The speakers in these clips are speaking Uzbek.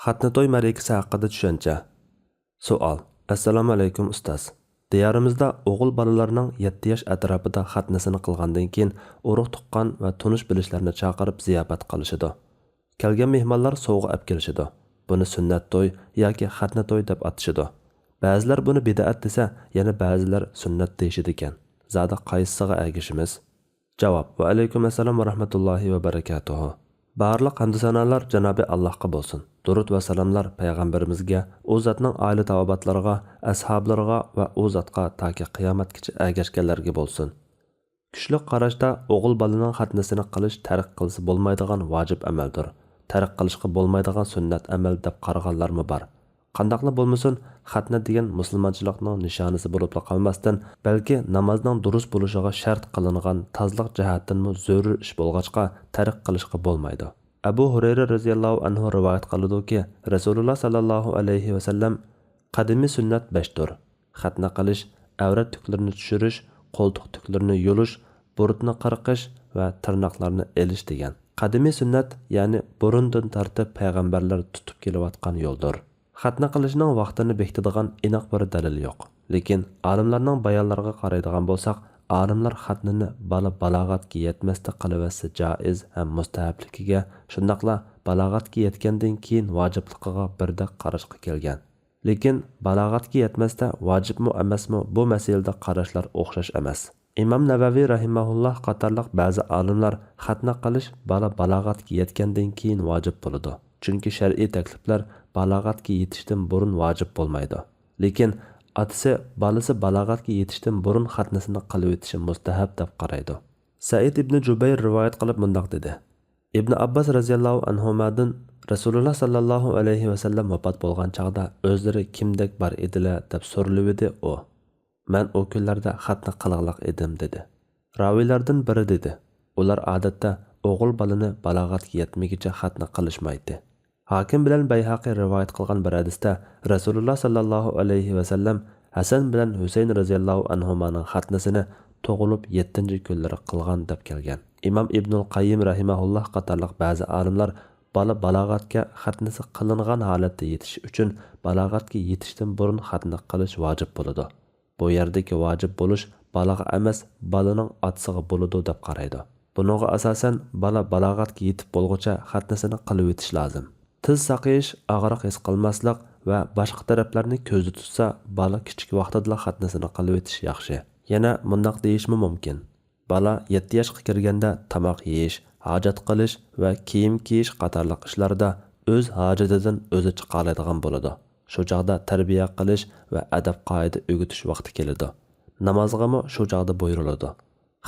Xatni to'y ma'rikasi haqida tushuncha. Savol. Assalomu alaykum ustoz. Diyorimizda o'g'il bolalarning 7 yosh atrofida xatnisini qilgandan keyin urug' tuqqan va tunish bilishlarni chaqirib ziyofat qilishidi. Kelgan mehmonlar sovg'a olib kelishidi. Buni sunnat to'y yoki xatni to'y deb atashidi. Ba'zilar buni bid'at desa, yana ba'zilar sunnat deyishidi ekan. Zada qaysisiga ergishimiz? Javob. Va alaykum assalom va rahmatullohi va barakatuh. Barliq hamd sanolar Janobi Allohga bo'lsin. Durud va salomlar payg'ambarimizga, u zotning oila tavobatlariga, ashablariga va u zotga toki qiyomatgacha ergashganlarga bo'lsin. Kuchli qarashda o'g'il bolaning xatnisini qilish tark qilsa bo'lmaydigan vojib amaldir. Tark qilishga bo'lmaydigan sunnat amal deb qaraganlarmi bor. Qandaqli bo'lmasin, xatna degan musulmonchilikning nishonasi bo'lib qolmasdan, balki namozning durust bo'lishiga shart qilingan tozliq jihatdan zarur ish bo'lg'achqa tark qilishga bo'lmaydi. Abu Hurayra radhiyallohu anhu rivoyat qiladi-ki, Rasululloh sallallohu alayhi va sallam qadimiy sunnat 5 dur. Xatna qilish, avrat tuklarini tushirish, qo'ltiq tuklarini yulish, burutni qirqish va tirnoqlarni elish degan. Qadimiy sunnat, ya'ni burundan tortib payg'ambarlar tutib kelayotgan yo'ldir. Xatna qilishning vaqtini bekitadigan aniq bir dalil yo'q. Lekin olimlarning bayonlariga qaraydigan bo'lsak, olimlar xatnini balog'atga yetmasda qilavasi joiz ham mustahabligiga, shundaqla balog'atga yetgandan keyin vojibligiga birdek qarashga kelgan. Lekin balog'atga yetmasda vojibmi emasmi, bu masalada qarashlar o'xshash emas. Imom Navaviy rahimahulloh qatorliq ba'zi olimlar xatna qilish balog'atga yetgandan keyin vojib bo'ladi. Chunki shar'iy takliflar balog'atga yetishdan burun vojib bo'lmaydi. Lekin otasi balasi balog'atga yetishdan burun xatnisini qilib o'tishi mustahab deb qaraydi. Said ibn Jubayr rivoyat qilib mundoq dedi. Ibn Abbas radhiyallohu anhumadan Rasululloh sallallohu alayhi va sallam vafot bo'lgan chaqda o'zlari kimdek bor edilar deb so'rilibdi u. Men o kunlarda xatni qilg'liq edim dedi. Raviylardan biri dedi. Ular odatda o'g'il bolani balog'atga yetmaguncha xatni qilishmaydi. Hakim bilan Bayhaqi rivoyat qilgan bir hadisda Rasululloh sallallohu alayhi va sallam Hasan bilan Husayn radhiyallohu anhumaning xatnisini tug'ilib 7-kunlari qilgan deb kelgan. Imom Ibnul Qayyim rahimahulloh qatorliq ba'zi olimlar balog'atga xatnisi qilingan holatda yetish uchun balog'atga yetishdan burun xatni qilish vojib bo'ladi. Bu yerdagi vojib bo'lish balog'a emas, balaning otasiga bo'ladi deb qaraydi. Buningga asosan balog'atga yetib bo'lguncha xatnisini qilib o'tish lozim. Tiz saqiyish, og'riq his qilmaslik va boshqa taraflarni ko'zda tutsa, bola kichik vaqtida xatnisini qilib o'tish yaxshi. Yana bundoq deyishmi mumkin. Bola 7 yoshga kirganda tomoq yeyish, hojat qilish va kiyim kiyish qatorliq ishlarda o'z hojatidan o'zi chiqa oladigan bo'ladi. Shu chaqda tarbiya qilish va adab qoida o'rgatish vaqti keladi. Namozg'ami shu chaqda buyuriladi.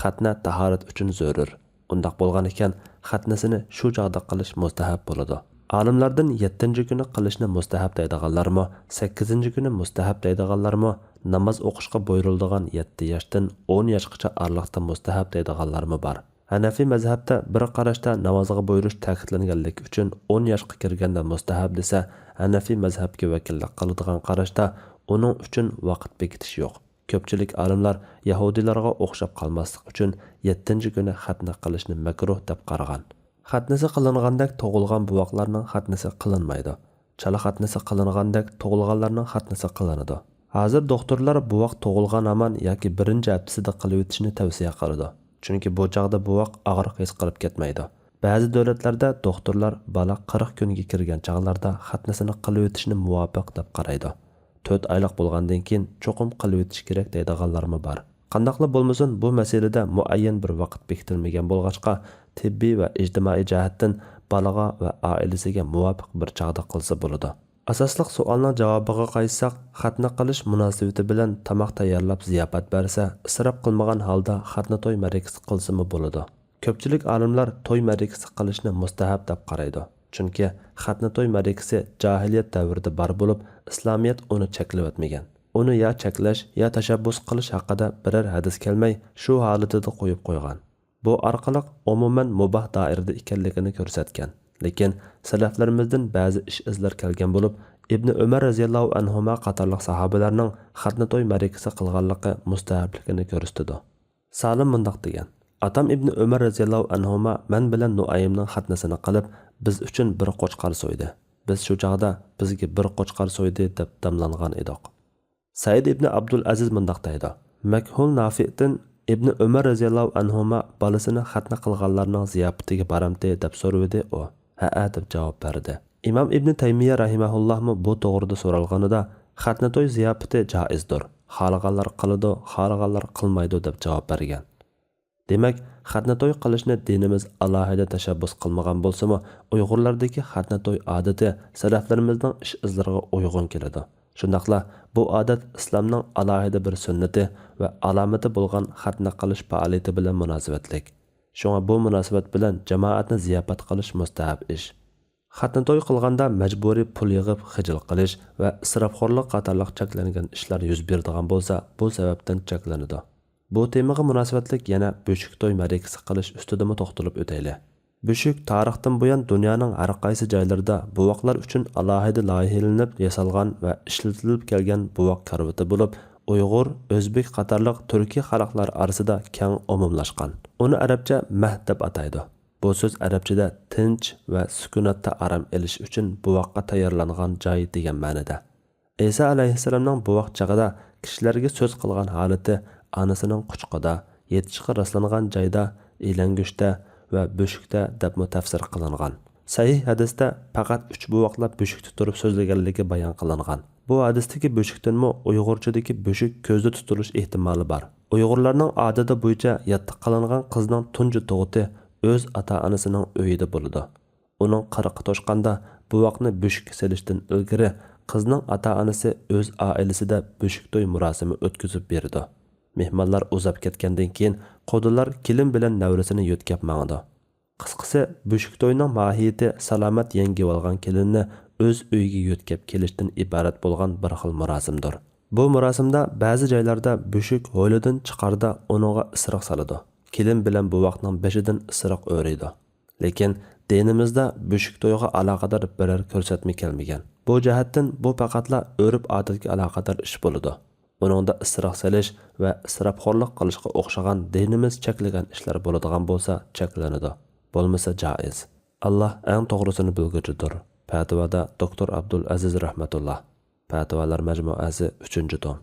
Xatna tahorat uchun zarur. Undaq bo'lgan ekan, xatnisini shu chaqda qilish mustahab bo'ladi. Olimlardan 7-kuni qilishni mustahab deydiganlarmi, 8-kuni mustahab deydiganlarmi, namoz o'qishga buyuriladigan 7 yoshdan 10 yoshgacha araliqda mustahab deydiganlarmi bor. Hanafi mazhabda bir qarashda namozga buyurish ta'kidlanganligi uchun 10 yoshga kirganda mustahab desa, Hanafi mazhabga vakillik qiladigan qarashda uning uchun vaqt bekitish yo'q. Ko'pchilik olimlar yahudilarga o'xshab qolmaslik uchun 7-kuni xatna qilishni makruh deb qaragan. Xatnisi qilingandek tug'ilgan buvoqlarning xatnisi qilinmaydi. Chala xatnisi qilingandek tug'ilganlarning xatnisi qilinadi. Hozir doktorlar buvoq tug'ilgan aman yoki birinchi haftasida qilib o'tishni tavsiya qiladi. Chunki bu chaqda buvoq og'riq his qilib ketmaydi. Ba'zi davlatlarda doktorlar bola 40 kunga kirgan chaqlarda xatnisini qilib o'tishni muvofiq deb qaraydi. 4 oylik bo'lgandan keyin cho'qim qilib o'tish kerak deydiganlarmi bor. Qandaqli bo'lmasin, bu masalada muayyan bir vaqt bekitilmagan bo'lg'achqa tibbiy va ijtimoiy jihatdan bolaga va oilasiga muvofiq bir chaqda qilsa bo'ladi. Asosliq savolning javobiga qaytsak, xatna qilish munosabati bilan tomoq tayyorlab ziyofat bersa, isrof qilmagan holda xatna to'y ma'rikasi qilsa-mi bo'ladi. Ko'pchilik olimlar to'y ma'rikasi qilishni mustahab deb qaraydi. Chunki xatna to'y ma'rikasi jahiliyat davrida bor bo'lib, islomiyat uni cheklab o'tmagan. Uni ya cheklash, ya tashabbus qilish haqida biror hadis kelmay, shu holatida qo'yib qo'ygan. Bu orqali umuman mubah doirada ekanligini ko'rsatgan. Lekin salaflarimizdan ba'zi ish izlar kelgan bo'lib, Ibn Umar radhiyallohu anhuma qatorliq sahobalarning xatna to'y ma'rikasi qilganligi mustahabligini ko'rsatdi. Salim mundoq degan. Atam Ibn Umar radhiyallohu anhuma men bilan Nuaymning xatnasini qilib, biz uchun bir qo'chqar so'ydi. biz shu chog'da bizga bir qo'chqar so'ydi deb damlangan edik. Said ibn Abdul Aziz mundaq deydi. Makhul Nafi'dan ibn Umar roziyallohu anhuma bolasini xatna qilganlarning ziyofatiga baramdi deb so'radi u. Ha deb javob berdi. Imom ibn Taymiya rahimahullohmi bu to'g'rida so'ralganida xatna to'y ziyofati joizdir. Xohlaganlar qiladi, xohlaganlar qilmaydi deb javob bergan. Demak, xatna to'y qilishni dinimiz alohida tashabbus qilmagan bo'lsa-mu, Uyg'urlardagi xatna to'y odati salaflarimizning ish izlariga uyg'un keladi. Shundaqla bu odat islomning alohida bir sunnati va alomati bo'lgan xatna qilish faoliyati bilan munosabatlik. Shunga bu munosabat bilan jamoatni ziyofat qilish mustahab ish. Xatna to'y qilganda majburiy pul yig'ib xijil qilish va isrofxo'rlik qatorliq cheklangan ishlar yuz beradigan bo'lsa, bu sababdan cheklanadi. Bu temaga munosabatlik yana böshük to'y marikasi qilish ustida to'xtalib o'taylik. Böshük tarixdan buyon dunyoning har qaysi joylarida buvoqlar uchun alohida loyihalanib yasalgan va ishlatilib kelgan buvoq karvati bo'lib, Uyg'ur, O'zbek qatorliq turkiy xalqlar orasida keng umumlashgan. Uni arabcha mahd deb ataydi. Bu so'z arabchada tinch va sukunatda aram elish uchun buvoqqa tayyorlangan joy degan ma'noda. Isa alayhissalomning buvoq chaqida kishilarga so'z qilgan holati anasining quchqida, yetishga rastlangan joyda, elangushda va böshükda deb tafsir qilingan. Sahih hadisda faqat 3 buvoqlab böshükda turib so'zlaganligi bayon qilingan. Bu hadisdagi böshükdanmi Uyg'urchadagi böshük ko'zda tutilish ehtimoli bor. Uyg'urlarning odati bo'yicha yattiq qilingan qizning tunji tug'uti o'z ota-onasining uyida bo'ladi. Uning qirqi to'shqanda buvoqni böshükka selishdan ilgari qizning ota-onasi o'z oilasida böshük to'y murosimi o'tkazib berdi. Mehmonlar uzab ketgandan keyin qo'dilar kelin bilan navrasini yo'tkab mangdi. Qisqasi, böshük to'yning mohiyati salomat yangi olgan kelinni o'z uyiga yo'tkab kelishdan iborat bo'lgan bir xil murosimdir. Bu murosimda ba'zi joylarda böshük hovlidan chiqarda uninga isiriq soladi. Kelin bilan bu vaqtning beshidan isiriq o'raydi. Lekin dinimizda böshük to'yiga aloqador biror ko'rsatma kelmagan. Bu jihatdan bu faqatla o'rib odatga aloqador ish bo'ladi. Uningda isiriq solish va isrofxo'rlik qilishga o'xshagan dinimiz cheklagan ishlar bo'ladigan bo'lsa, cheklanadi. Bo'lmasa joiz. Alloh eng to'g'risini bilguchidir. Fatvoda Doktor Abdul Aziz rahmatulloh. Fatvolar majmuasi 3-tom.